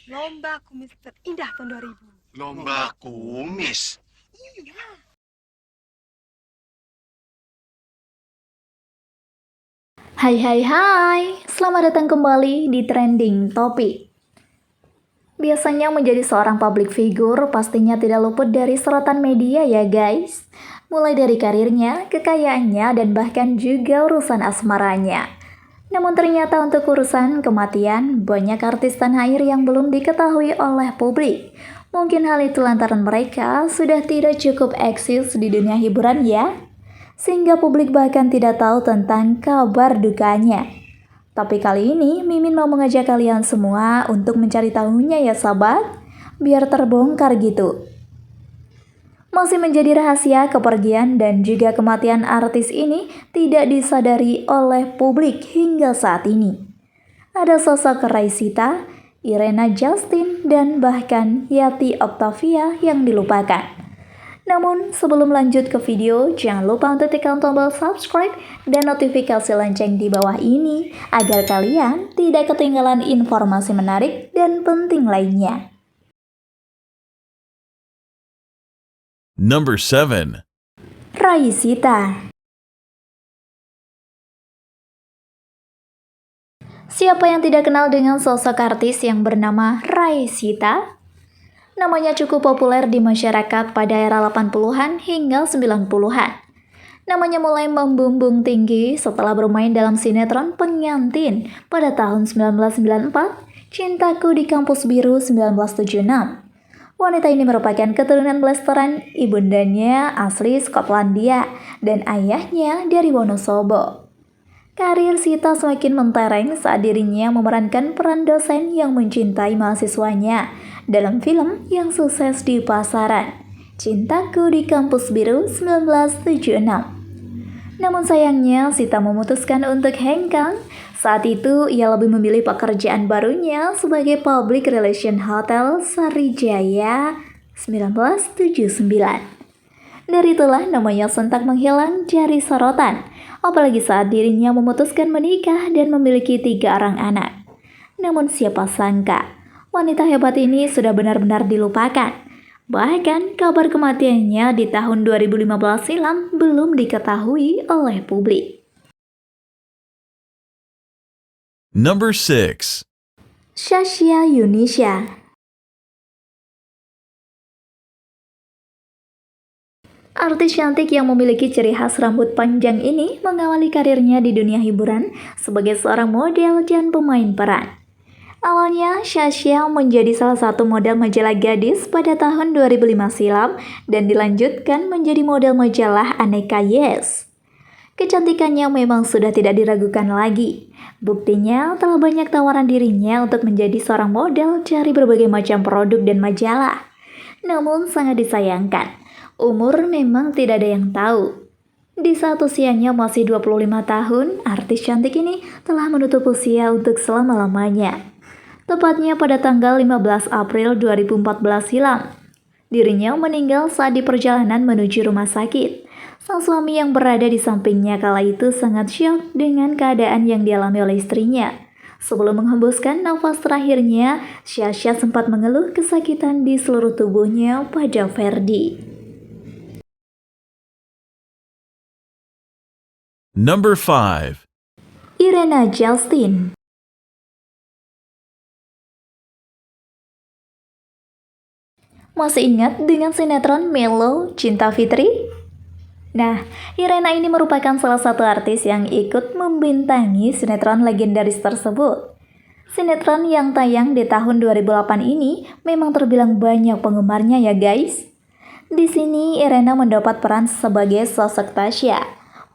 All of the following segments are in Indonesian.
Lomba kumis terindah tahun 2000. Lomba kumis. Iya. Hai hai hai, selamat datang kembali di Trending Topik. Biasanya menjadi seorang public figure pastinya tidak luput dari sorotan media ya guys. Mulai dari karirnya, kekayaannya, dan bahkan juga urusan asmaranya. Namun ternyata untuk urusan kematian, banyak artis tanah air yang belum diketahui oleh publik. Mungkin hal itu lantaran mereka sudah tidak cukup eksis di dunia hiburan ya, sehingga publik bahkan tidak tahu tentang kabar dukanya. Tapi kali ini Mimin mau mengajak kalian semua untuk mencari tahunya ya sahabat, biar terbongkar gitu. Masih menjadi rahasia kepergian dan juga kematian artis ini tidak disadari oleh publik hingga saat ini. Ada sosok Raisita, Irena Justin, dan bahkan Yati Octavia yang dilupakan. Namun sebelum lanjut ke video, jangan lupa untuk tekan tombol subscribe dan notifikasi lonceng di bawah ini agar kalian tidak ketinggalan informasi menarik dan penting lainnya. Number 7. Raisita. Siapa yang tidak kenal dengan sosok artis yang bernama Raisita? Namanya cukup populer di masyarakat pada era 80-an hingga 90-an. Namanya mulai membumbung tinggi setelah bermain dalam sinetron Pengantin pada tahun 1994, Cintaku di Kampus Biru 1976. Wanita ini merupakan keturunan blasteran, ibundanya asli Skotlandia dan ayahnya dari Wonosobo. Karir Sita semakin mentereng saat dirinya memerankan peran dosen yang mencintai mahasiswanya dalam film yang sukses di pasaran, Cintaku di Kampus Biru 1976. Namun sayangnya Sita memutuskan untuk hengkang. Saat itu ia lebih memilih pekerjaan barunya sebagai Public Relation Hotel Sarijaya 1979. Dari itulah namanya sontak menghilang dari sorotan, apalagi saat dirinya memutuskan menikah dan memiliki 3 orang anak. Namun siapa sangka, wanita hebat ini sudah benar-benar dilupakan. Bahkan kabar kematiannya di tahun 2015 silam belum diketahui oleh publik. Number 6. Sasha Yunisha. Artis cantik yang memiliki ciri khas rambut panjang ini mengawali karirnya di dunia hiburan sebagai seorang model dan pemain peran. Awalnya, Sasha menjadi salah satu model majalah gadis pada tahun 2005 silam dan dilanjutkan menjadi model majalah Aneka Yes. Kecantikannya memang sudah tidak diragukan lagi. Buktinya telah banyak tawaran dirinya untuk menjadi seorang model dari berbagai macam produk dan majalah. Namun sangat disayangkan, umur memang tidak ada yang tahu. Di saat usianya masih 25 tahun, artis cantik ini telah menutup usia untuk selama-lamanya. Tepatnya pada tanggal 15 April 2014 silam. Dirinya meninggal saat di perjalanan menuju rumah sakit. Sang suami yang berada di sampingnya kala itu sangat syok dengan keadaan yang dialami oleh istrinya. Sebelum menghembuskan nafas terakhirnya, Sasha sempat mengeluh kesakitan di seluruh tubuhnya pada Ferdi. Number 5. Irena Justin. Masih ingat dengan sinetron Melo Cinta Fitri? Nah, Irena ini merupakan salah satu artis yang ikut membintangi sinetron legendaris tersebut. Sinetron yang tayang di tahun 2008 ini memang terbilang banyak penggemarnya ya guys. Di sini Irena mendapat peran sebagai sosok Tasya,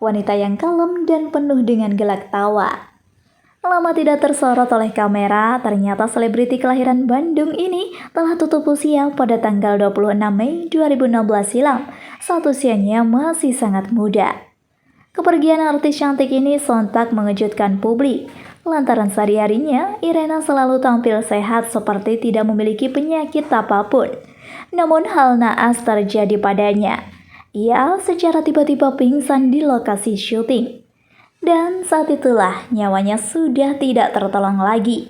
wanita yang kalem dan penuh dengan gelak tawa. Lama tidak tersorot oleh kamera, ternyata selebriti kelahiran Bandung ini telah tutup usia pada tanggal 26 Mei 2016 silam, saat usianya masih sangat muda. Kepergian artis cantik ini sontak mengejutkan publik, lantaran sehari-harinya Irena selalu tampil sehat seperti tidak memiliki penyakit apapun. Namun hal naas terjadi padanya. Ia secara tiba-tiba pingsan di lokasi syuting. Dan saat itulah nyawanya sudah tidak tertolong lagi.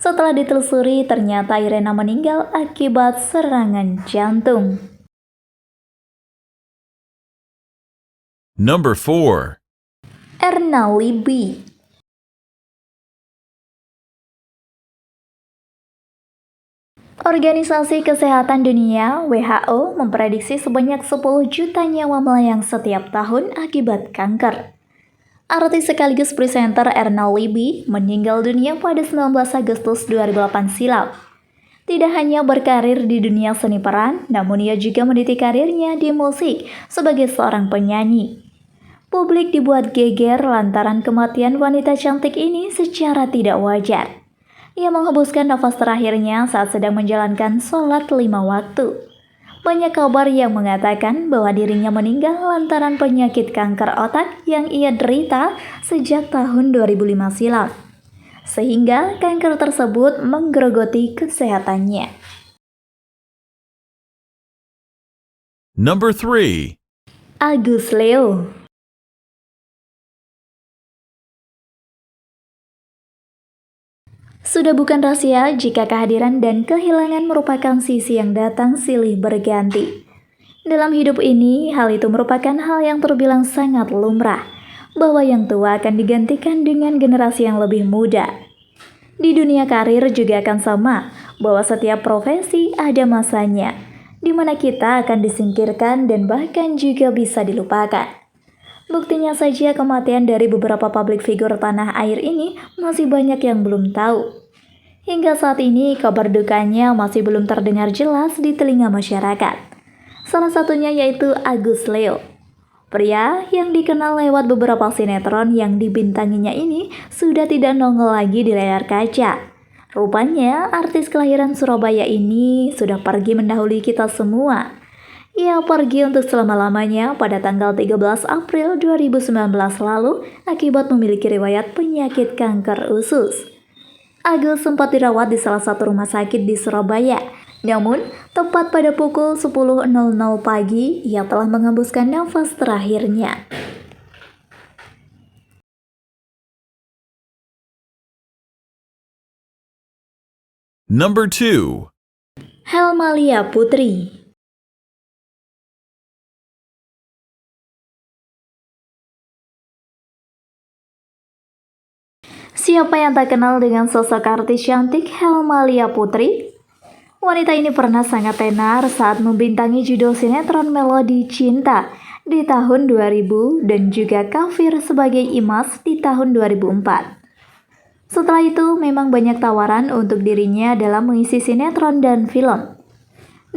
Setelah ditelusuri, ternyata Irena meninggal akibat serangan jantung. Number 4. Erna Libby. Organisasi Kesehatan Dunia (WHO) memprediksi sebanyak 10 juta nyawa melayang setiap tahun akibat kanker. Artis sekaligus presenter Erna Libby meninggal dunia pada 19 Agustus 2008 silam. Tidak hanya berkarir di dunia seni peran, namun ia juga meniti karirnya di musik sebagai seorang penyanyi. Publik dibuat geger lantaran kematian wanita cantik ini secara tidak wajar. Ia menghembuskan nafas terakhirnya saat sedang menjalankan sholat 5 waktu. Banyak kabar yang mengatakan bahwa dirinya meninggal lantaran penyakit kanker otak yang ia derita sejak tahun 2005 silam. Sehingga kanker tersebut menggerogoti kesehatannya. Number 3. Agus Leo. Sudah bukan rahasia jika kehadiran dan kehilangan merupakan sisi yang datang silih berganti. Dalam hidup ini, hal itu merupakan hal yang terbilang sangat lumrah, bahwa yang tua akan digantikan dengan generasi yang lebih muda. Di dunia karir juga akan sama, bahwa setiap profesi ada masanya, di mana kita akan disingkirkan dan bahkan juga bisa dilupakan. Buktinya saja kematian dari beberapa publik figur tanah air ini masih banyak yang belum tahu. Hingga saat ini kabar dukanya masih belum terdengar jelas di telinga masyarakat. Salah satunya yaitu Agus Leo. Pria yang dikenal lewat beberapa sinetron yang dibintanginya ini sudah tidak nongol lagi di layar kaca. Rupanya artis kelahiran Surabaya ini sudah pergi mendahului kita semua. Ia pergi untuk selama-lamanya pada tanggal 13 April 2019 lalu akibat memiliki riwayat penyakit kanker usus. Agus sempat dirawat di salah satu rumah sakit di Surabaya. Namun, tepat pada pukul 10.00 pagi, ia telah menghembuskan nafas terakhirnya. Number 2. Helmalia Putri. Siapa yang tak kenal dengan sosok artis cantik Helmalia Putri? Wanita ini pernah sangat tenar saat membintangi judul sinetron Melodi Cinta di tahun 2000 dan juga Kafir sebagai Imas di tahun 2004. Setelah itu memang banyak tawaran untuk dirinya dalam mengisi sinetron dan film.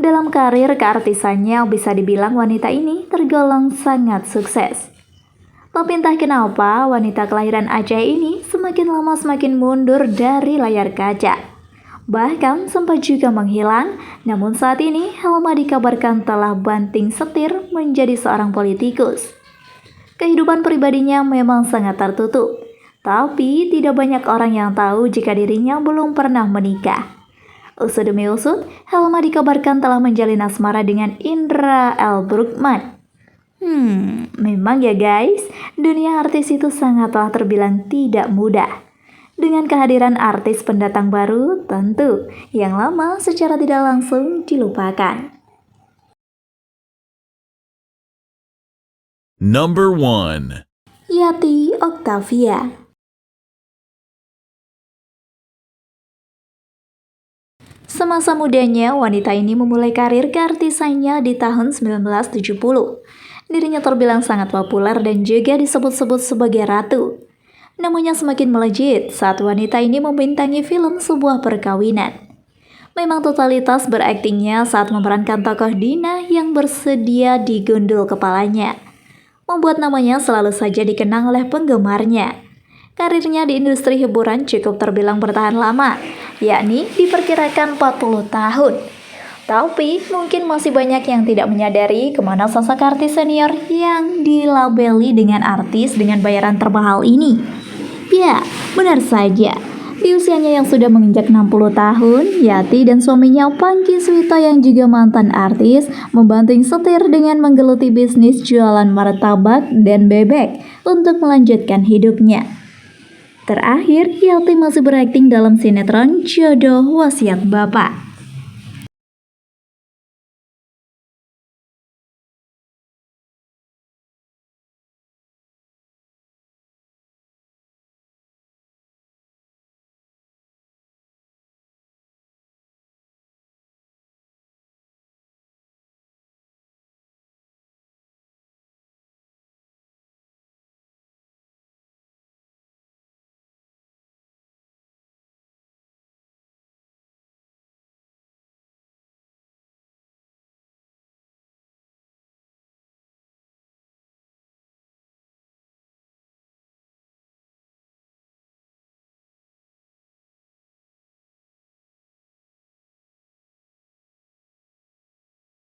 Dalam karir keartisannya bisa dibilang wanita ini tergolong sangat sukses. Tapi entah kenapa wanita kelahiran Aceh ini semakin lama semakin mundur dari layar kaca. Bahkan sempat juga menghilang, namun saat ini Helma dikabarkan telah banting setir menjadi seorang politikus. Kehidupan pribadinya memang sangat tertutup, tapi tidak banyak orang yang tahu jika dirinya belum pernah menikah. Usut demi usut, Helma dikabarkan telah menjalin asmara dengan Indra L. Bruggman. Memang ya guys, dunia artis itu sangatlah terbilang tidak mudah. Dengan kehadiran artis pendatang baru, tentu yang lama secara tidak langsung dilupakan. Number 1. Yati Octavia. Semasa mudanya, wanita ini memulai karir keartisannya di tahun 1970. Dirinya terbilang sangat populer dan juga disebut-sebut sebagai ratu. Namanya semakin melejit saat wanita ini membintangi film sebuah perkawinan. Memang totalitas beraktingnya saat memerankan tokoh Dina yang bersedia digundul kepalanya, membuat namanya selalu saja dikenang oleh penggemarnya. Karirnya di industri hiburan cukup terbilang bertahan lama, yakni diperkirakan 40 tahun. Tapi mungkin masih banyak yang tidak menyadari kemana sosok artis senior yang dilabeli dengan artis dengan bayaran termahal ini. Ya, benar saja. Di usianya yang sudah menginjak 60 tahun, Yati dan suaminya Pangky Suwito yang juga mantan artis membanting setir dengan menggeluti bisnis jualan martabak dan bebek untuk melanjutkan hidupnya. Terakhir, Yati masih berakting dalam sinetron Jodoh Wasiat Bapak.